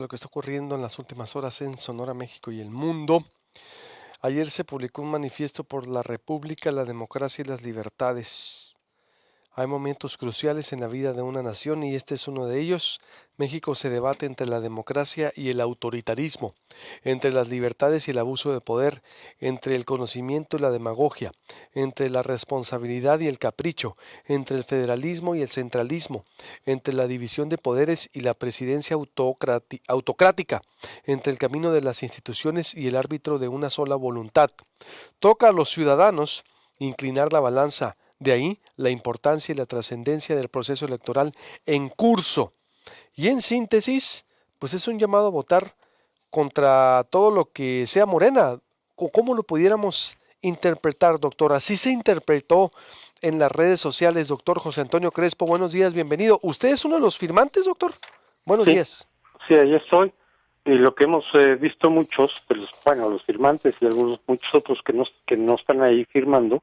Lo que está ocurriendo en las últimas horas en Sonora, México y el mundo. Ayer se publicó un manifiesto por la República, la democracia y las libertades. Hay momentos cruciales en la vida de una nación y este es uno de ellos. México se debate entre la democracia y el autoritarismo, entre las libertades y el abuso de poder, entre el conocimiento y la demagogia, entre la responsabilidad y el capricho, entre el federalismo y el centralismo, entre la división de poderes y la presidencia autocrática, entre el camino de las instituciones y el árbitro de una sola voluntad. Toca a los ciudadanos inclinar la balanza. De ahí la importancia y la trascendencia del proceso electoral en curso. Y en síntesis, pues es un llamado a votar contra todo lo que sea Morena. ¿Cómo lo pudiéramos interpretar, doctor? Así se interpretó en las redes sociales, doctor José Antonio Crespo. Buenos días, bienvenido. ¿Usted es uno de los firmantes, doctor? Buenos Sí, días. sí, ahí estoy. Y lo que hemos visto muchos, de los firmantes y muchos otros que no están ahí firmando,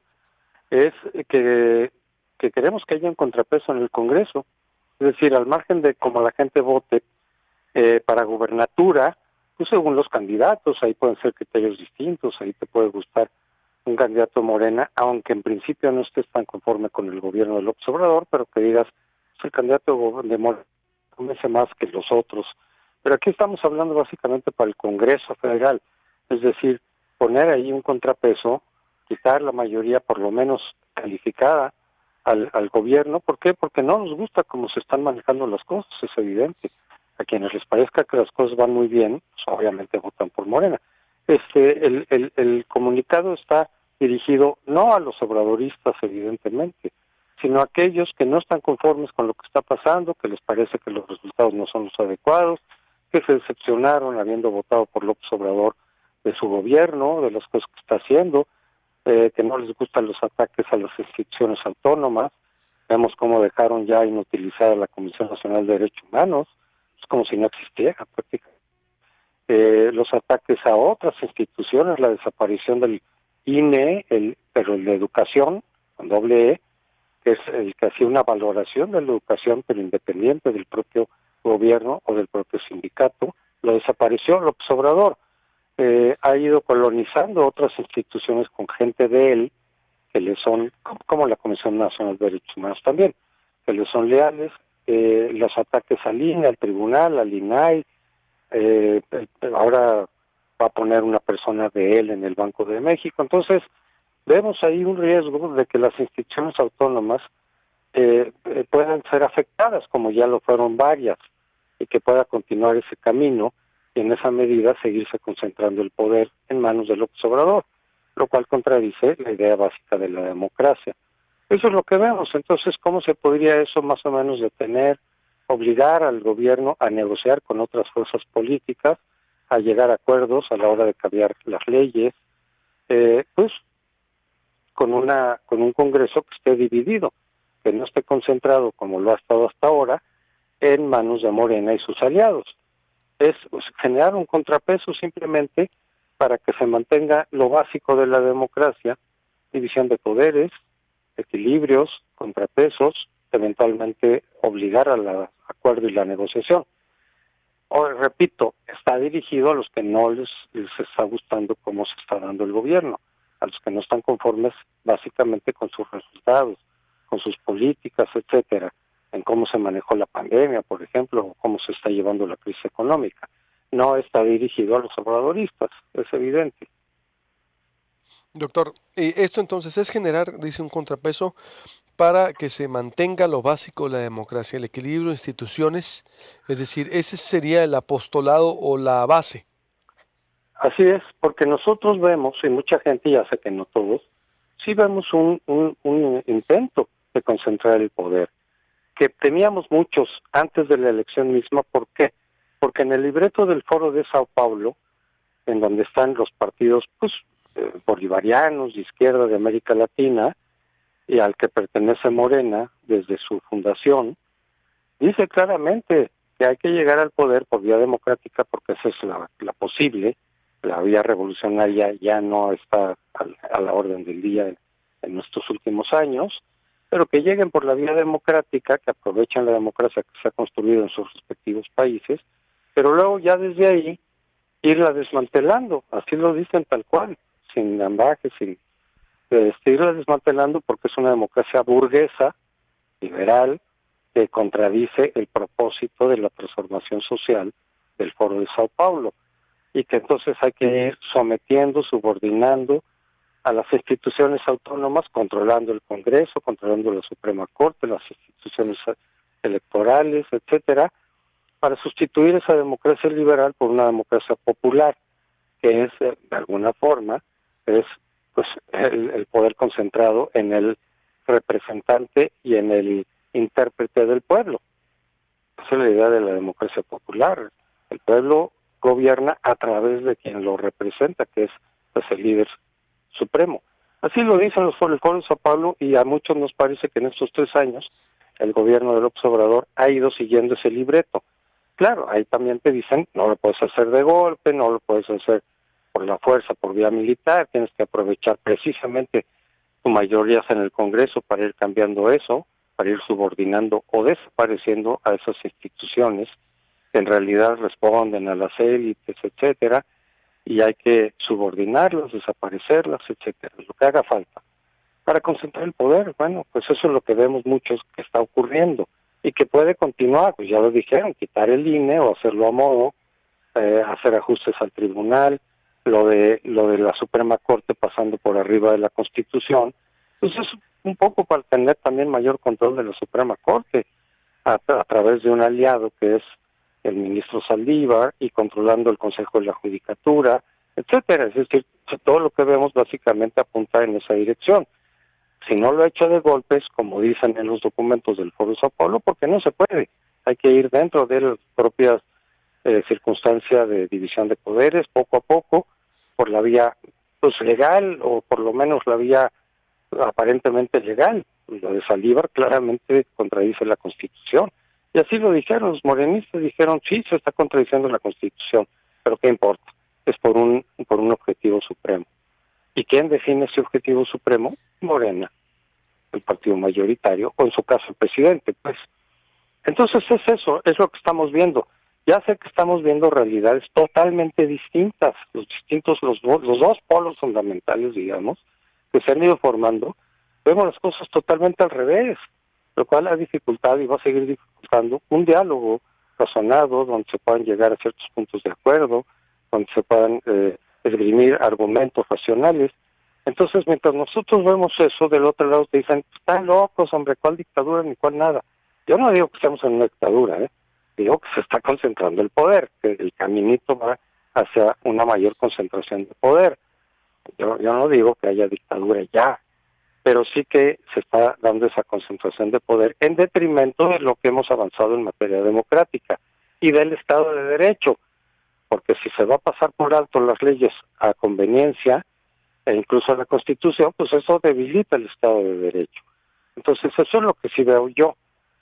es que queremos que haya un contrapeso en el Congreso. Es decir, al margen de cómo la gente vote para gubernatura, pues según los candidatos, ahí pueden ser criterios distintos, ahí te puede gustar un candidato Morena, aunque en principio no estés tan conforme con el gobierno de López Obrador, pero que digas, es el candidato de Morena convence más que los otros. Pero aquí estamos hablando básicamente para el Congreso Federal, es decir, poner ahí un contrapeso, quitar la mayoría por lo menos calificada al gobierno. ¿Por qué? Porque no nos gusta cómo se están manejando las cosas, es evidente. A quienes les parezca que las cosas van muy bien, pues obviamente votan por Morena. El comunicado está dirigido no a los obradoristas, evidentemente, sino a aquellos que no están conformes con lo que está pasando, que les parece que los resultados no son los adecuados, que se decepcionaron habiendo votado por López Obrador de su gobierno, de las cosas que está haciendo, que no les gustan los ataques a las instituciones autónomas. Vemos cómo dejaron ya inutilizada la Comisión Nacional de Derechos Humanos, es como si no existiera prácticamente. Los ataques a otras instituciones, la desaparición del INE, pero el de educación, con doble E, que es el que hacía una valoración de la educación, pero independiente del propio gobierno o del propio sindicato, lo desapareció López Obrador. Ha ido colonizando otras instituciones con gente de él, que le son, como la Comisión Nacional de Derechos Humanos también, que le son leales. Los ataques al INE, al tribunal, al INAI, ahora va a poner una persona de él en el Banco de México. Entonces, vemos ahí un riesgo de que las instituciones autónomas puedan ser afectadas, como ya lo fueron varias, y que pueda continuar ese camino y en esa medida seguirse concentrando el poder en manos del López Obrador, lo cual contradice la idea básica de la democracia. Eso es lo que vemos. Entonces, ¿cómo se podría eso más o menos detener, obligar al gobierno a negociar con otras fuerzas políticas, a llegar a acuerdos a la hora de cambiar las leyes, pues con un Congreso que esté dividido, que no esté concentrado como lo ha estado hasta ahora en manos de Morena y sus aliados? Es pues, generar un contrapeso simplemente para que se mantenga lo básico de la democracia: división de poderes, equilibrios, contrapesos, eventualmente obligar al acuerdo y la negociación. O, repito, está dirigido a los que no les está gustando cómo se está dando el gobierno, a los que no están conformes básicamente con sus resultados, con sus políticas, etcétera, en cómo se manejó la pandemia, por ejemplo, o cómo se está llevando la crisis económica. No está dirigido a los obradoristas, es evidente. Doctor, esto entonces es generar, dice, un contrapeso para que se mantenga lo básico de la democracia, el equilibrio de instituciones, es decir, ese sería el apostolado o la base. Así es, porque nosotros vemos, y mucha gente, ya sé que no todos, sí vemos un intento de concentrar el poder, que teníamos muchos antes de la elección misma. ¿Por qué? Porque en el libreto del Foro de Sao Paulo, en donde están los partidos pues bolivarianos de izquierda de América Latina, y al que pertenece Morena desde su fundación, dice claramente que hay que llegar al poder por vía democrática, porque esa es la posible. La vía revolucionaria ya no está a la orden del día en nuestros últimos años, pero que lleguen por la vía democrática, que aprovechen la democracia que se ha construido en sus respectivos países, pero luego ya desde ahí irla desmantelando, así lo dicen tal cual, sin ambajes, sin irla desmantelando porque es una democracia burguesa, liberal, que contradice el propósito de la transformación social del Foro de Sao Paulo, y que entonces hay que ir sometiendo, subordinando a las instituciones autónomas, controlando el Congreso, controlando la Suprema Corte, las instituciones electorales, etcétera, para sustituir esa democracia liberal por una democracia popular, que es, de alguna forma, es pues el poder concentrado en el representante y en el intérprete del pueblo. Esa es la idea de la democracia popular. El pueblo gobierna a través de quien lo representa, que es pues, el líder supremo. Así lo dicen el Foro de Sao Paulo, y a muchos nos parece que en estos 3 años el gobierno de López Obrador ha ido siguiendo ese libreto. Claro, ahí también te dicen, no lo puedes hacer de golpe, no lo puedes hacer por la fuerza, por vía militar, tienes que aprovechar precisamente tu mayoría en el Congreso para ir cambiando eso, para ir subordinando o desapareciendo a esas instituciones que en realidad responden a las élites, etcétera, y hay que subordinarlas, desaparecerlas, etcétera, lo que haga falta. Para concentrar el poder, bueno, pues eso es lo que vemos muchos que está ocurriendo y que puede continuar, pues ya lo dijeron, quitar el INE o hacerlo a modo, hacer ajustes al tribunal, lo de la Suprema Corte pasando por arriba de la Constitución, pues es un poco para tener también mayor control de la Suprema Corte a través de un aliado que es el ministro Saldívar y controlando el Consejo de la Judicatura, etcétera. Es decir, todo lo que vemos básicamente apunta en esa dirección. Si no lo ha hecho de golpes, como dicen en los documentos del Foro de Sao Paulo, porque no se puede. Hay que ir dentro de las propias circunstancias de división de poderes, poco a poco, por la vía pues legal, o por lo menos la vía aparentemente legal. Lo de Saldívar claramente contradice la Constitución. Y así lo dijeron, los morenistas dijeron, sí, se está contradiciendo la Constitución, pero ¿qué importa? Es por un objetivo supremo. ¿Y quién define ese objetivo supremo? Morena, el partido mayoritario, o en su caso el presidente, pues. Entonces es eso, es lo que estamos viendo. Ya sé que estamos viendo realidades totalmente distintas, los dos polos fundamentales, digamos, que se han ido formando, vemos las cosas totalmente al revés, lo cual ha dificultado y va a seguir dificultando un diálogo razonado, donde se puedan llegar a ciertos puntos de acuerdo, donde se puedan esgrimir argumentos racionales. Entonces, mientras nosotros vemos eso, del otro lado te dicen, están locos, hombre, ¿cuál dictadura ni cuál nada? Yo no digo que estemos en una dictadura, digo que se está concentrando el poder, que el caminito va hacia una mayor concentración de poder. Yo no digo que haya dictadura ya, pero sí que se está dando esa concentración de poder en detrimento de lo que hemos avanzado en materia democrática y del Estado de Derecho, porque si se va a pasar por alto las leyes a conveniencia e incluso la Constitución, pues eso debilita el Estado de Derecho. Entonces eso es lo que sí veo yo.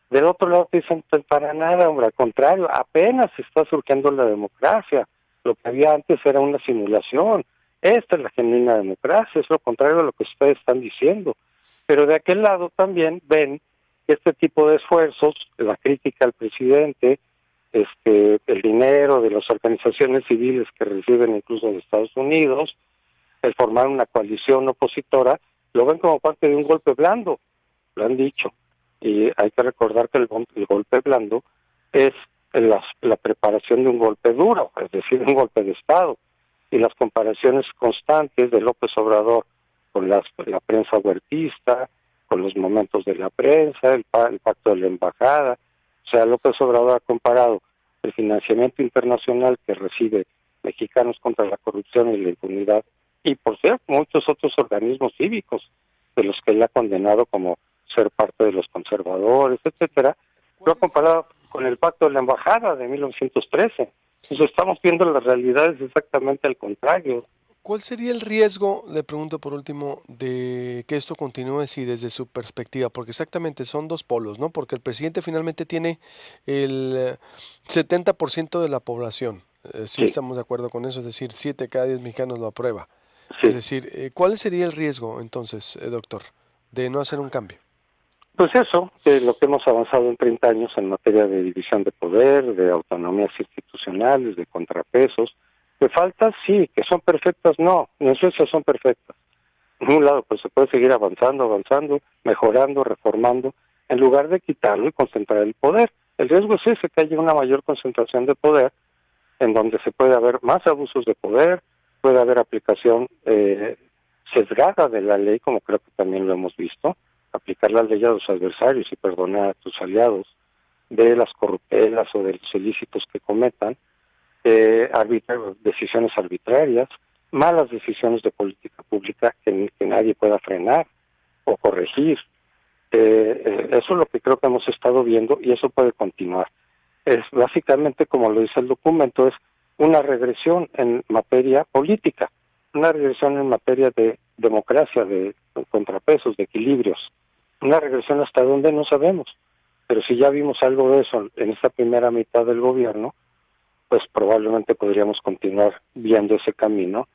Del otro lado te dicen, pues para nada, hombre, al contrario, apenas está surgiendo la democracia. Lo que había antes era una simulación. Esta es la genuina democracia, es lo contrario a lo que ustedes están diciendo. Pero de aquel lado también ven que este tipo de esfuerzos, la crítica al presidente, el dinero de las organizaciones civiles que reciben incluso de Estados Unidos, el formar una coalición opositora, lo ven como parte de un golpe blando, lo han dicho. Y hay que recordar que el golpe blando es la preparación de un golpe duro, es decir, un golpe de Estado. Y las comparaciones constantes de López Obrador con la prensa huertista, con los momentos de la prensa, el pacto de la embajada. O sea, López Obrador ha comparado el financiamiento internacional que recibe Mexicanos contra la Corrupción y la Impunidad, y por cierto, muchos otros organismos cívicos de los que él ha condenado como ser parte de los conservadores, etcétera, lo ha comparado con el pacto de la embajada de 1913. Entonces estamos viendo las realidades exactamente al contrario. ¿Cuál sería el riesgo, le pregunto por último, de que esto continúe así desde su perspectiva? Porque exactamente son dos polos, ¿no? Porque el presidente finalmente tiene el 70% de la población. Sí, estamos de acuerdo con eso, es decir, 7 cada 10 mexicanos lo aprueba. Sí. Es decir, ¿cuál sería el riesgo entonces, doctor, de no hacer un cambio? Pues eso, lo que hemos avanzado en 30 años en materia de división de poder, de autonomías institucionales, de contrapesos. ¿Que falta? Sí. ¿Que son perfectas? No, en Suecia son perfectas. En un lado, pues se puede seguir avanzando, mejorando, reformando, en lugar de quitarlo y concentrar el poder. El riesgo es ese, que haya una mayor concentración de poder, en donde se puede haber más abusos de poder, puede haber aplicación sesgada de la ley, como creo que también lo hemos visto, aplicar la ley a los adversarios y perdonar a tus aliados de las corruptelas o de los ilícitos que cometan, decisiones arbitrarias, malas decisiones de política pública que nadie pueda frenar o corregir. Eso es lo que creo que hemos estado viendo y eso puede continuar. Es básicamente, como lo dice el documento, es una regresión en materia política, una regresión en materia de democracia, de contrapesos, de equilibrios, una regresión hasta donde no sabemos. Pero si ya vimos algo de eso en esta primera mitad del gobierno, pues probablemente podríamos continuar viendo ese camino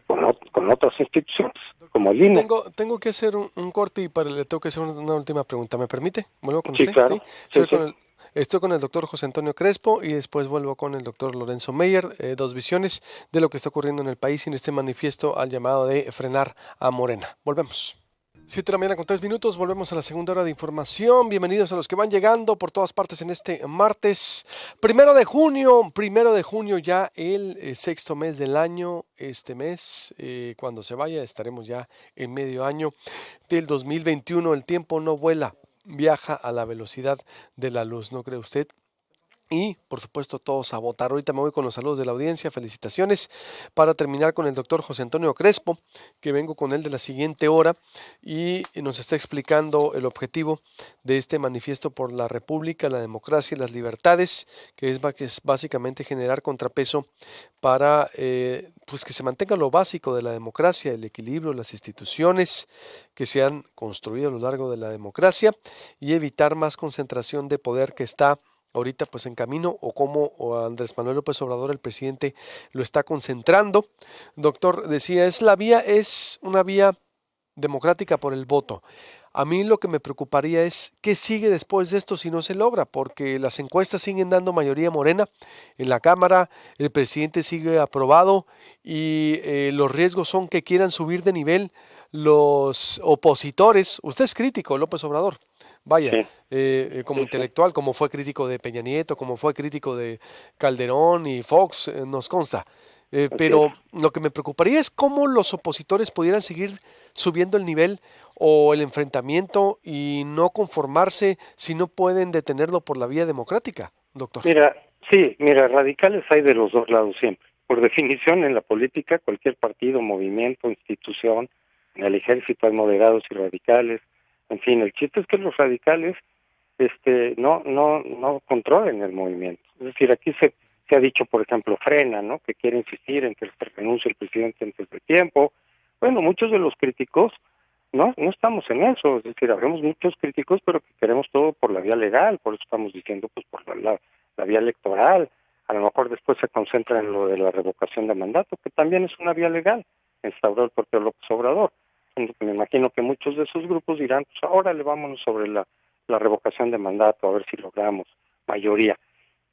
con otras instituciones, Doctor, como el INE. tengo que hacer un corte y le tengo que hacer una última pregunta. ¿Me permite? ¿Vuelvo con Sí, usted? claro, Sí. sí, sí. Estoy con el doctor José Antonio Crespo y después vuelvo con el doctor Lorenzo Meyer, dos visiones de lo que está ocurriendo en el país en este manifiesto al llamado de frenar a Morena. Volvemos. 7 de la mañana con 3 minutos, volvemos a la segunda hora de información. Bienvenidos a los que van llegando por todas partes en este martes, 1 de junio, ya el sexto mes del año. Este mes, cuando se vaya, estaremos ya en medio año del 2021. El tiempo no vuela, viaja a la velocidad de la luz, ¿no cree usted? Y, por supuesto, todos a votar. Ahorita me voy con los saludos de la audiencia. Felicitaciones. Para terminar con el doctor José Antonio Crespo, que vengo con él de la siguiente hora y nos está explicando el objetivo de este manifiesto por la República, la democracia y las libertades, que es básicamente generar contrapeso para pues que se mantenga lo básico de la democracia, el equilibrio, las instituciones que se han construido a lo largo de la democracia y evitar más concentración de poder que está ahorita pues en camino o como Andrés Manuel López Obrador, el presidente, lo está concentrando. Doctor, decía, es una vía democrática por el voto. A mí lo que me preocuparía es qué sigue después de esto si no se logra, porque las encuestas siguen dando mayoría morena en la Cámara, el presidente sigue aprobado y los riesgos son que quieran subir de nivel los opositores. Usted es crítico, López Obrador. Vaya, Sí, como sí, sí. intelectual, como fue crítico de Peña Nieto, como fue crítico de Calderón y Fox, nos consta. Así es. Pero lo que me preocuparía es cómo los opositores pudieran seguir subiendo el nivel o el enfrentamiento y no conformarse si no pueden detenerlo por la vía democrática, doctor. Mira, radicales hay de los dos lados siempre. Por definición, en la política, cualquier partido, movimiento, institución, en el ejército hay moderados y radicales. En fin, el chiste es que los radicales no controlen el movimiento. Es decir, aquí se ha dicho, por ejemplo, Frena, ¿no? Que quiere insistir en que renuncie el presidente antes de tiempo. Bueno, muchos de los críticos no estamos en eso, es decir, habemos muchos críticos, pero que queremos todo por la vía legal, por eso estamos diciendo, pues por la vía electoral. A lo mejor después se concentra en lo de la revocación de mandato, que también es una vía legal, instauró el propio López Obrador. Me imagino que muchos de esos grupos dirán, pues ahora le vámonos sobre la revocación de mandato, a ver si logramos mayoría.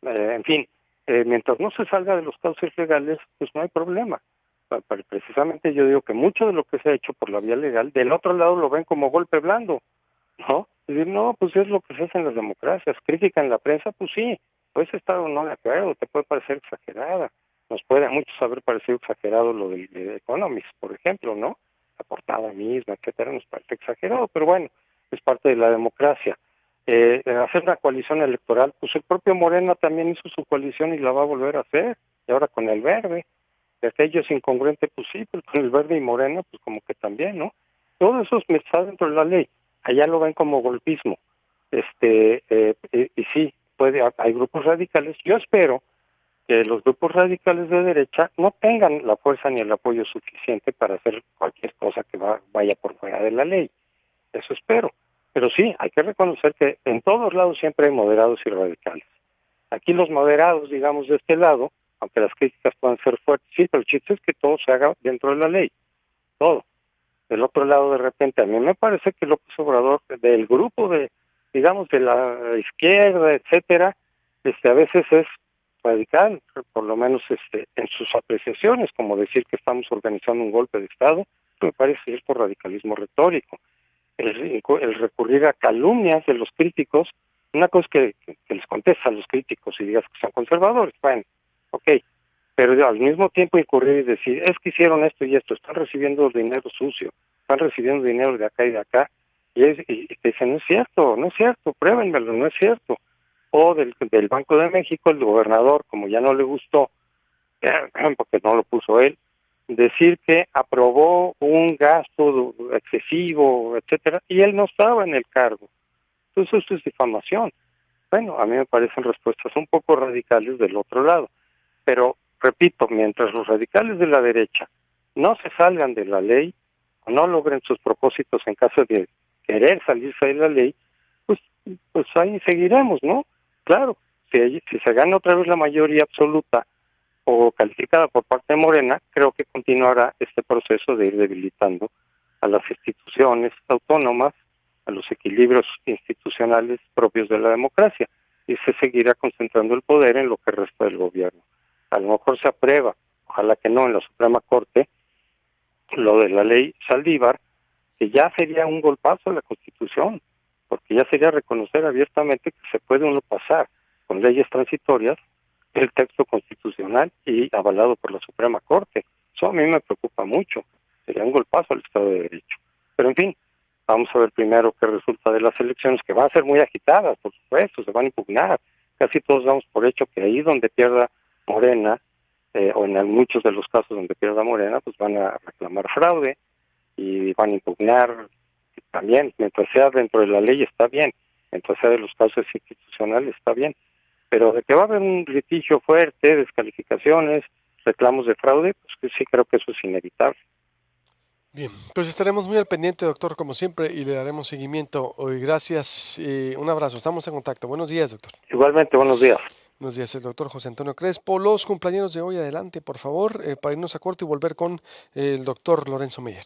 En fin, mientras no se salga de los cauces legales, pues no hay problema. Precisamente yo digo que mucho de lo que se ha hecho por la vía legal, del otro lado lo ven como golpe blando, ¿no? Es decir, no, pues es lo que se hace en las democracias. Crítica en la prensa, pues sí, puedes estar o no de acuerdo, te puede parecer exagerada. Nos puede a muchos haber parecido exagerado lo de Economist, por ejemplo, ¿no? La portada misma, etcétera, nos parece exagerado, pero bueno, es parte de la democracia. Hacer una coalición electoral, pues el propio Morena también hizo su coalición y la va a volver a hacer, y ahora con el Verde. De aquello es incongruente, pues sí, pero con el Verde y Morena, pues como que también, ¿no? Todo eso está dentro de la ley. Allá lo ven como golpismo. Y sí, hay grupos radicales. Yo espero que los grupos radicales de derecha no tengan la fuerza ni el apoyo suficiente para hacer cualquier cosa que vaya por fuera de la ley. Eso espero. Pero sí, hay que reconocer que en todos lados siempre hay moderados y radicales. Aquí los moderados, digamos, de este lado, aunque las críticas puedan ser fuertes, sí, pero el chiste es que todo se haga dentro de la ley, todo. del otro lado de repente. A mí me parece que López Obrador, del grupo de, digamos, de la izquierda, etcétera, a veces es radical, por lo menos en sus apreciaciones, como decir que estamos organizando un golpe de Estado, me parece ir por radicalismo retórico. El recurrir a calumnias de los críticos, una cosa es que les contestas a los críticos y digas que son conservadores, bueno, ok, pero al mismo tiempo incurrir y decir, es que hicieron esto y esto, están recibiendo dinero sucio, están recibiendo dinero de acá y de acá, y te dicen, no es cierto, pruébenmelo, no es cierto. O del Banco de México, el gobernador, como ya no le gustó, porque no lo puso él, decir que aprobó un gasto excesivo, etcétera, y él no estaba en el cargo. Entonces esto es difamación. Bueno, a mí me parecen respuestas un poco radicales del otro lado, pero repito, mientras los radicales de la derecha no se salgan de la ley, o no logren sus propósitos en caso de querer salirse de la ley, pues ahí seguiremos, ¿no? Claro, si se gana otra vez la mayoría absoluta o calificada por parte de Morena, creo que continuará este proceso de ir debilitando a las instituciones autónomas, a los equilibrios institucionales propios de la democracia, y se seguirá concentrando el poder en lo que resta del gobierno. A lo mejor se aprueba, ojalá que no, en la Suprema Corte, lo de la ley Saldívar, que ya sería un golpazo a la Constitución, porque ya sería reconocer abiertamente que se puede uno pasar con leyes transitorias el texto constitucional y avalado por la Suprema Corte. Eso a mí me preocupa mucho, sería un golpazo al Estado de Derecho. Pero en fin, vamos a ver primero qué resulta de las elecciones, que van a ser muy agitadas, por supuesto, se van a impugnar. Casi todos damos por hecho que ahí donde pierda Morena, o en muchos de los casos donde pierda Morena, pues van a reclamar fraude y van a impugnar también, mientras sea dentro de la ley está bien, mientras sea de los casos institucionales está bien, pero de que va a haber un litigio fuerte, descalificaciones, reclamos de fraude, pues que sí creo que eso es inevitable. Bien, pues estaremos muy al pendiente, doctor, como siempre, y le daremos seguimiento. Hoy, gracias, un abrazo, estamos en contacto. Buenos días, doctor. Igualmente, buenos días. Buenos días, el doctor José Antonio Crespo. Los cumpleaños de hoy, adelante, por favor, para irnos a corto y volver con el doctor Lorenzo Meyer.